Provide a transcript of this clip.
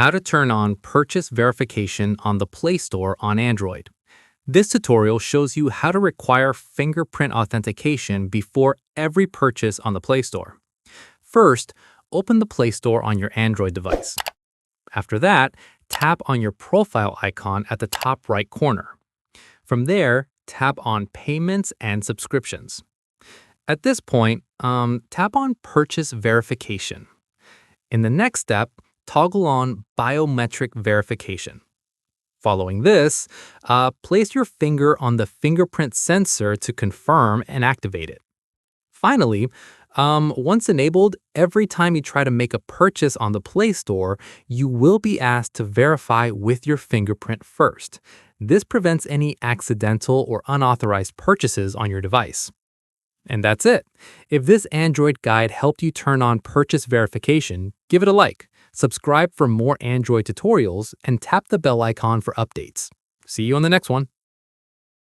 How to turn on purchase verification on the Play Store on Android. This tutorial shows you how to require fingerprint authentication before every purchase on the Play Store. First, open the Play Store on your Android device. After that, tap on your profile icon at the top right corner. From there, tap on Payments and Subscriptions. At this point, tap on Purchase Verification. In the next step, toggle on Biometric Verification. Following this, place your finger on the fingerprint sensor to confirm and activate it. Finally, once enabled, every time you try to make a purchase on the Play Store, you will be asked to verify with your fingerprint first. This prevents any accidental or unauthorized purchases on your device. And that's it. If this Android guide helped you turn on purchase verification, give it a like, subscribe for more Android tutorials, and tap the bell icon for updates. See you on the next one.